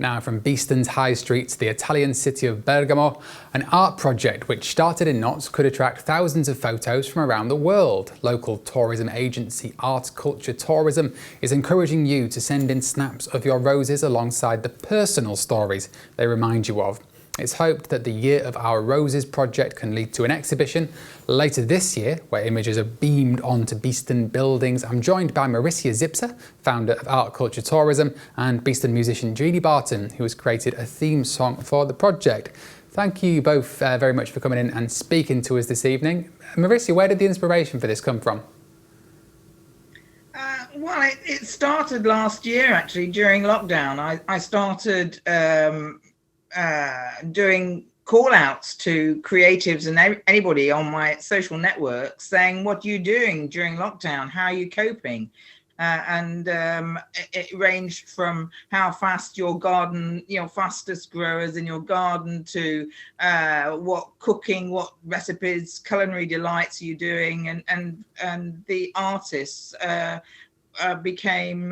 Now, from Beeston's High Street to the Italian city of Bergamo, an art project which started in Notts could attract thousands of photos from around the world. Local tourism agency Art Culture Tourism is encouraging you to send in snaps of your roses alongside the personal stories they remind you of. It's hoped that the Year of Our Roses project can lead to an exhibition later this year where images are beamed onto Beeston buildings. I'm joined by Marysia Zipser, founder of Art Culture Tourism, and Beeston musician Jeanie Barton, who has created a theme song for the project. Thank you both very much for coming in and speaking to us this evening. Marysia, where did the inspiration for this come from? Well, it started last year, actually, during lockdown. I started doing call outs to creatives and anybody on my social network saying, what are you doing during lockdown? How are you coping? It ranged from how fast your garden, fastest growers in your garden, to what cooking, what recipes, culinary delights are you doing? And the artists became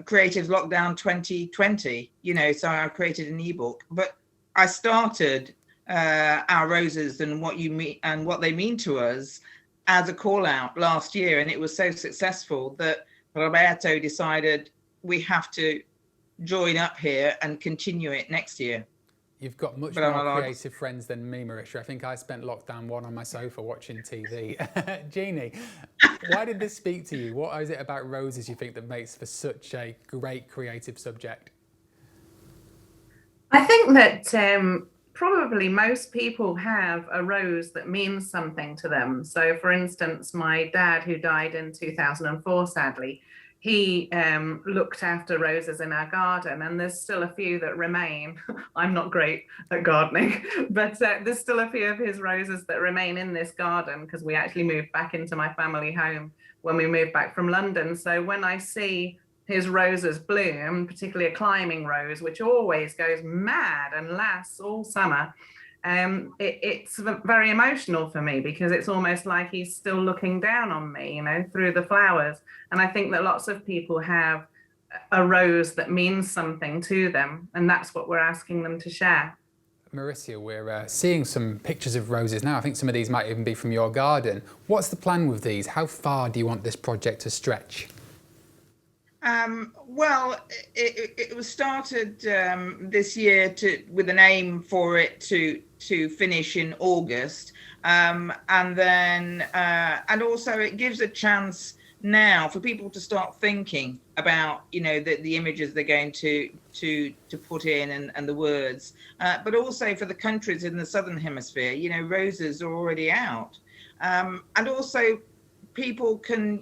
Creative Lockdown 2020, so I created an ebook. But I started Our Roses and what they mean to us as a call out last year, and it was so successful that Roberto decided we have to join up here and continue it next year. You've got much more creative friends than me, Marysia. I think I spent lockdown one on my sofa watching TV. Jeanie, why did this speak to you? What is it about roses you think that makes for such a great creative subject? I think that probably most people have a rose that means something to them. So, for instance, my dad, who died in 2004, sadly, he looked after roses in our garden, and there's still a few that remain. I'm not great at gardening, but there's still a few of his roses that remain in this garden because we actually moved back into my family home when we moved back from London. So when I see his roses bloom, particularly a climbing rose, which always goes mad and lasts all summer, it's very emotional for me because it's almost like he's still looking down on me, through the flowers. And I think that lots of people have a rose that means something to them, and that's what we're asking them to share. Marysia, we're seeing some pictures of roses now. I think some of these might even be from your garden. What's the plan with these? How far do you want this project to stretch? Well, it was started this year with an aim for it to finish in August, and also it gives a chance now for people to start thinking about the images they're going to put in and the words, but also for the countries in the Southern Hemisphere. Roses are already out, and also people can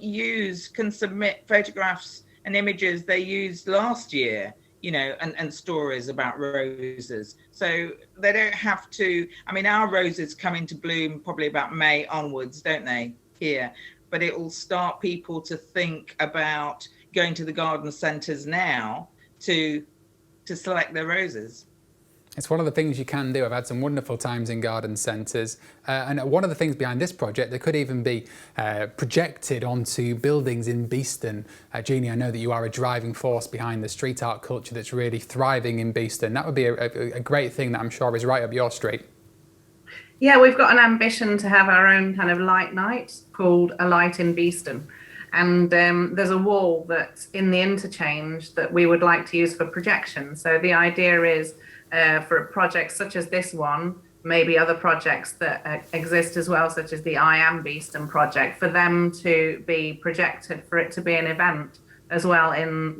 submit photographs and images they used last year, and stories about roses. So they don't have to, our roses come into bloom probably about May onwards, don't they, here? But it will start people to think about going to the garden centres now to select their roses. It's one of the things you can do. I've had some wonderful times in garden centres, and one of the things behind this project, there could even be projected onto buildings in Beeston. Jeanie, I know that you are a driving force behind the street art culture that's really thriving in Beeston. That would be a great thing that I'm sure is right up your street. Yeah, we've got an ambition to have our own kind of light night called A Light in Beeston. And there's a wall that's in the interchange that we would like to use for projection. So the idea is for projects such as this one, maybe other projects that exist as well, such as the I Am Beeston project, for them to be projected, for it to be an event as well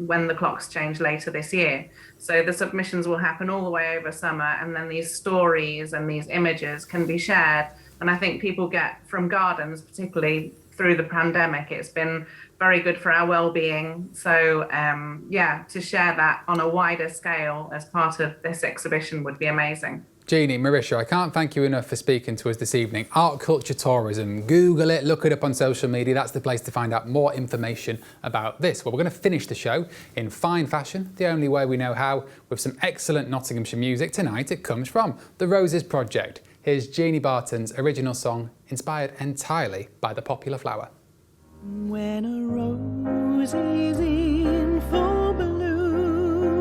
when the clocks change later this year. So the submissions will happen all the way over summer, and then these stories and these images can be shared. And I think people get from gardens, particularly through the pandemic, it's been very good for our well-being. So to share that on a wider scale as part of this exhibition would be amazing. Jeanie, Marysia, I can't thank you enough for speaking to us this evening. Art Culture Tourism, Google it, look it up on social media. That's the place to find out more information about this. Well, we're going to finish the show in fine fashion, the only way we know how, with some excellent Nottinghamshire music. Tonight it comes from the Roses Project. Here's Jeanie Barton's original song, inspired entirely by the popular flower. When a rose is in full bloom,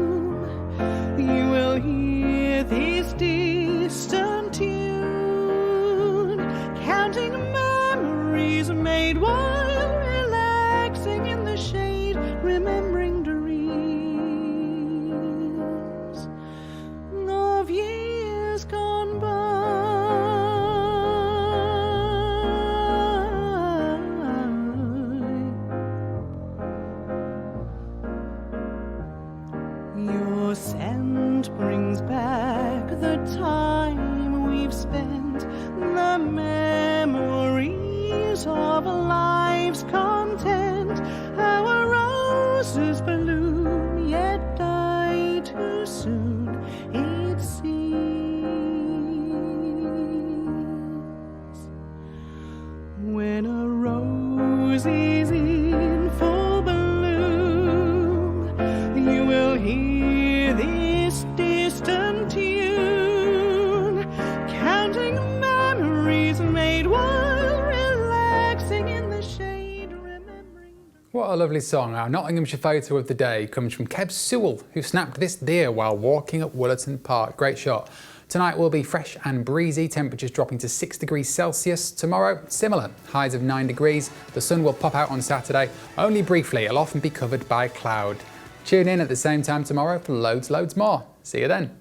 Your scent brings back the time we've spent, the memories of a life's content. Our roses bloom, yet die too soon, it seems. When a rose is in full bloom, you will hear this distant tune, counting memories made while relaxing in the shade, remembering. What a lovely song. Our Nottinghamshire photo of the day comes from Kev Sewell, who snapped this deer while walking at Woolerton Park. Great shot. Tonight will be fresh and breezy, temperatures dropping to 6 degrees Celsius. Tomorrow, similar, highs of 9 degrees. The sun will pop out on Saturday, only briefly. It'll often be covered by cloud. Tune in at the same time tomorrow for loads more. See you then.